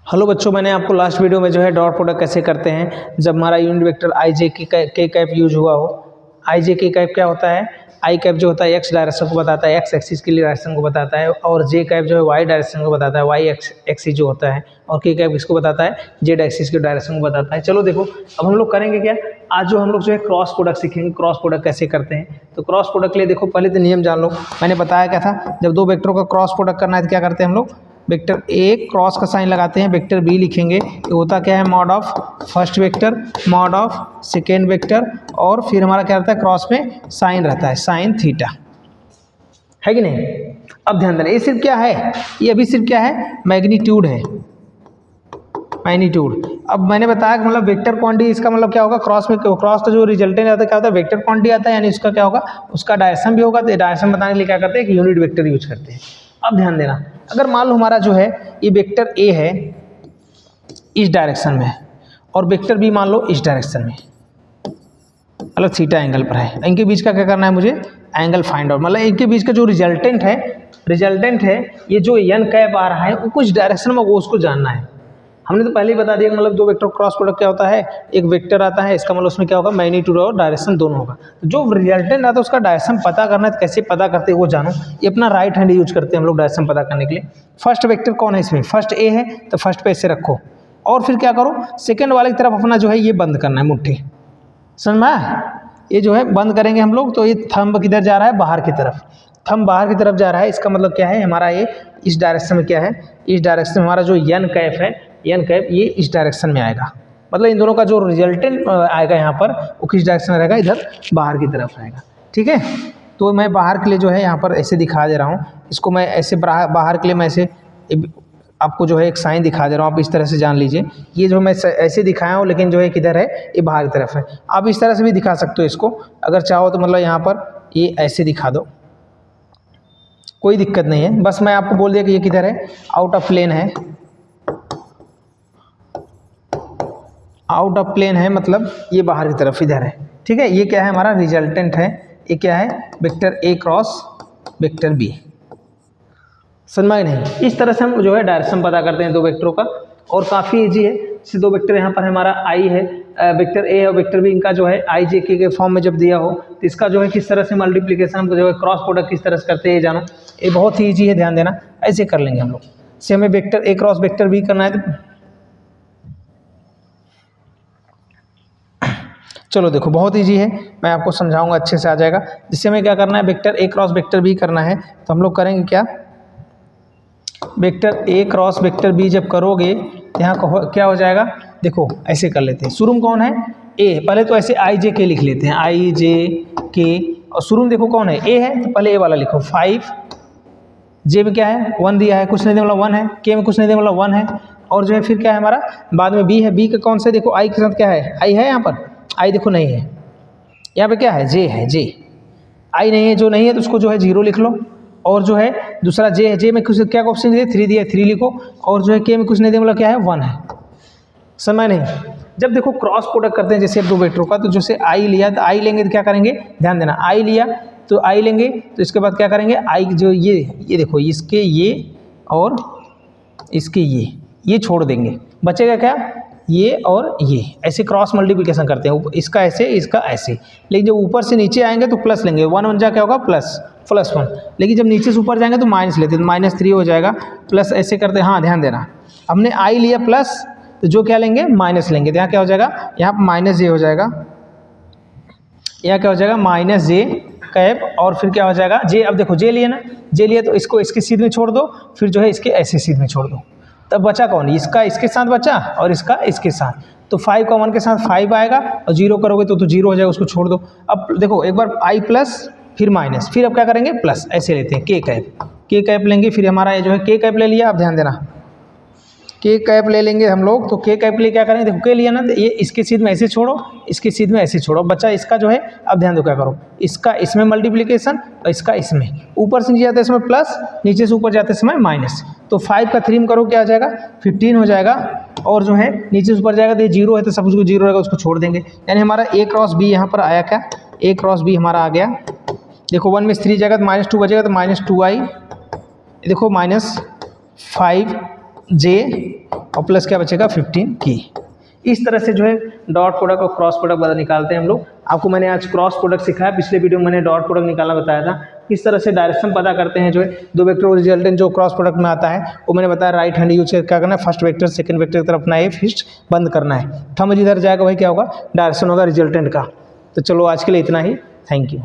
Hello बच्चों, मैंने आपको लास्ट वीडियो में जो है डॉट प्रोडक्ट कैसे करते हैं जब हमारा यूनिट वेक्टर आई जे के कैप यूज हुआ हो। आई जे के कैप क्या होता है? आई कैप जो होता है एक्स डायरेक्शन को बताता है, एक्स एक्सिस के लिए डायरेक्शन को बताता है, और जे कैप जो है वाई डायरेक्शन को बताता है, वाई एक्सिस जो होता है, और के कैप इसको बताता है जेड एक्सिस के डायरेक्शन को बताता है। चलो देखो, अब हम लोग करेंगे क्या, आज जो हम लोग जो है क्रॉस प्रोडक्ट सीखेंगे। क्रॉस प्रोडक्ट कैसे करते हैं, तो क्रॉस प्रोडक्ट के लिए देखो पहले तो नियम जान लो। मैंने बताया क्या था, जब दो वेक्टरों का क्रॉस प्रोडक्ट करना है तो क्या करते हैं हम लोग, वेक्टर ए क्रॉस का साइन लगाते हैं, वेक्टर बी लिखेंगे। ये होता क्या है, mod of first vector, mod of second vector, और फिर हमारा क्या रहता है, क्रॉस में साइन रहता है, साइन थीटा, है कि नहीं। अब ध्यान देना, ये सिर्फ क्या है, ये अभी सिर्फ क्या है, मैग्नीट्यूड है, मैग्नीट्यूड। अब मैंने बताया कि मतलब वेक्टर क्वांटिटी, इसका मतलब क्या होगा, क्रॉस में क्रॉस का जो रिजल्टेंट आता है क्या होता है, वेक्टर क्वांटिटी आता है, यानी उसका क्या होगा, उसका डायरेक्शन भी होगा। तो डायरेक्शन बताने के लिए क्या करते हैं, कि यूनिट वेक्टर यूज करते हैं। अब ध्यान देना, अगर मान लो हमारा जो है ये वेक्टर ए है इस डायरेक्शन में, और वेक्टर बी मान लो इस डायरेक्शन में, मतलब थीटा एंगल पर है, इनके बीच का क्या करना है मुझे, एंगल फाइंड आउट। मतलब इनके बीच का जो रिजल्टेंट है ये जो एन कैप आ रहा है वो कुछ डायरेक्शन में, वो उसको जानना है। हमने तो पहले ही बता दिया कि मतलब दो वेक्टर क्रॉस प्रोडक्ट क्या होता है, एक वेक्टर आता है, इसका मतलब उसमें क्या होगा, मैग्नीट्यूड और डायरेक्शन दोनों होगा। तो जो रिजल्टेंट आता है उसका डायरेक्शन पता करना है, तो कैसे पता करते हैं वो जानो। ये अपना राइट हैंड यूज करते हैं हम लोग डायरेक्शन पता करने के लिए। फर्स्ट वेक्टर कौन है इसमें, फर्स्ट ए है, तो फर्स्ट पे ऐसे रखो, और फिर क्या करो, सेकेंड वाले की तरफ अपना जो है ये बंद करना है मुट्ठी, समझ में आया? ये जो है बंद करेंगे हम लोग, तो ये थंब किधर जा रहा है, बाहर की तरफ, थंब बाहर की तरफ जा रहा है। इसका मतलब क्या है, हमारा ये इस डायरेक्शन में क्या है, इस डायरेक्शन में हमारा जो एन कैप है, एन कैप ये इस डायरेक्शन में आएगा। मतलब इन दोनों का जो रिजल्टेंट आएगा यहाँ पर, वो किस डायरेक्शन में रहेगा, इधर बाहर की तरफ रहेगा। ठीक है, तो मैं बाहर के लिए जो है यहाँ पर ऐसे दिखा दे रहा हूँ, इसको मैं ऐसे बाहर के लिए मैं ऐसे आपको जो है एक साइन दिखा दे रहा हूँ, आप इस तरह से जान लीजिए। ये जो मैं ऐसे दिखाया हूँ, लेकिन जो है किधर है, ये बाहर की तरफ है। आप इस तरह से भी दिखा सकते हो इसको, अगर चाहो तो मतलब यहाँ पर ये ऐसे दिखा दो, कोई दिक्कत नहीं है। बस मैं आपको बोल दिया कि ये किधर है, आउट ऑफ प्लेन है, आउट ऑफ प्लेन है, मतलब ये बाहर की तरफ इधर है। ठीक है, ये क्या है, हमारा रिजल्टेंट है, ये क्या है, vector A cross vector B. समझ में नहीं, इस तरह से हम जो है डायरेक्शन पता करते हैं दो वेक्टरों का, और काफ़ी इजी है। जैसे दो वेक्टर यहाँ पर हमारा आई है, वेक्टर ए और वेक्टर बी, इनका जो है आई जे के फॉर्म में जब दिया हो, तो इसका जो है किस तरह से मल्टीप्लिकेशन हम जो है क्रॉस प्रोडक्ट किस तरह से करते हैं ये जानो। ये बहुत ही ईजी है, ध्यान देना, ऐसे कर लेंगे हम लोग। जैसे हमें vector A cross vector B करना है, तो चलो देखो बहुत इजी है, मैं आपको समझाऊंगा, अच्छे से आ जाएगा। जिससे हमें क्या करना है, vector A cross vector B करना है, तो हम लोग करेंगे क्या, vector A cross vector B जब करोगे यहाँ क्या हो जाएगा, देखो ऐसे कर लेते हैं। शुरू में कौन है, ए, पहले तो ऐसे आई जे के लिख लेते हैं, आई जे के, और शुरू में देखो कौन है, ए है, तो पहले ए वाला लिखो 5, जे में क्या है 1 दिया है, कुछ नहीं दिया मतलब 1 है, के में कुछ नहीं दिया मतलब 1 है, और जो है फिर क्या है हमारा बाद में बी है, बी का कौन सा, देखो आई के साथ क्या है, आई है यहाँ पर, आई देखो नहीं है, यहाँ पे क्या है, जे है, जे, आई नहीं है, जो नहीं है तो उसको जो है 0 लिख लो, और जो है दूसरा जे है, जे में कुछ क्या ऑप्शन दिया, 3 दिया, 3 लिखो, और जो है के में कुछ नहीं दिया मतलब क्या है 1 है। समय नहीं, जब देखो क्रॉस प्रोडक्ट करते हैं जैसे दो वेक्टरों का, तो जैसे आई लिया तो आई लेंगे तो क्या करेंगे, ध्यान देना, आई लिया तो आई लेंगे, तो इसके बाद क्या करेंगे, आई जो ये देखो इसके ये और इसके ये छोड़ देंगे, बचेगा क्या, ये और ये, ऐसे क्रॉस मल्टीप्लिकेशन करते हैं, इसका ऐसे इसका ऐसे। लेकिन जब ऊपर से नीचे आएंगे तो प्लस लेंगे, 1 1 जा क्या होगा, +1। लेकिन जब नीचे से ऊपर जाएंगे तो माइनस लेते हैं, तो -3 हो जाएगा, प्लस ऐसे करते हैं। हाँ ध्यान देना, हमने आई लिया प्लस, तो जो क्या लेंगे, माइनस लेंगे, तो यहाँ क्या हो जाएगा, यहाँ -j हो जाएगा, यहाँ क्या हो जाएगा, -j कैप, और फिर क्या हो जाएगा, जे, अब देखो जे लिए ना, जे लिए तो इसको इसके सीध में छोड़ दो, फिर जो है इसके ऐसे सीध में छोड़ दो, तब बचा कौन, इसका इसके साथ बचा, और इसका इसके साथ, तो 5 का 1 के साथ 5 आएगा, और 0 करोगे तो 0 हो जाएगा, उसको छोड़ दो। अब देखो एक बार आई प्लस, फिर माइनस, फिर अब क्या करेंगे, प्लस, ऐसे लेते हैं, के कैप लेंगे, फिर हमारा ये जो है के कैप ले लिया। अब ध्यान देना, के कैप ले लेंगे हम लोग, तो के कैप लिए क्या करेंगे, देखो के लिया ना, तो ये इसके सीध में ऐसे छोड़ो, इसके सीध में ऐसे छोड़ो, बच्चा इसका जो है, अब ध्यान दो क्या करो, इसका इसमें मल्टीप्लिकेशन, और इसका इसमें, ऊपर से नीचे जाते समय प्लस, नीचे से ऊपर जाते समय माइनस, तो 5 का 3 में करो क्या हो जाएगा, 15 हो जाएगा, और जो है नीचे से ऊपर जाएगा तो ये 0 है, तो सब कुछ 0 रहेगा, उसको छोड़ देंगे। यानी हमारा ए क्रॉस बी यहाँ पर आया क्या, ए क्रॉस बी हमारा आ गया। देखो 1 में 3 जाएगा तो -2 बचेगा, तो -2i, देखो -5 जे और प्लस क्या बचेगा 15 की। इस तरह से जो है डॉट प्रोडक्ट और क्रॉस प्रोडक्ट निकालते हैं हम लोग। आपको मैंने आज क्रॉस प्रोडक्ट सिखाया, पिछले वीडियो में मैंने डॉट प्रोडक्ट निकालना बताया था। किस तरह से डायरेक्शन पता करते हैं जो है दो वेक्टर रिजल्टेंट जो क्रॉस प्रोडक्ट में आता है वो मैंने बताया राइट हैंड यूज क्या करना है, फर्स्ट वेक्टर सेकंड वेक्टर की तरफ अपना ए फिस्ट बंद करना है, थंब जिधर जाएगा वही क्या होगा डायरेक्शन होगा रिजल्टेंट का। तो चलो आज के लिए इतना ही, थैंक यू।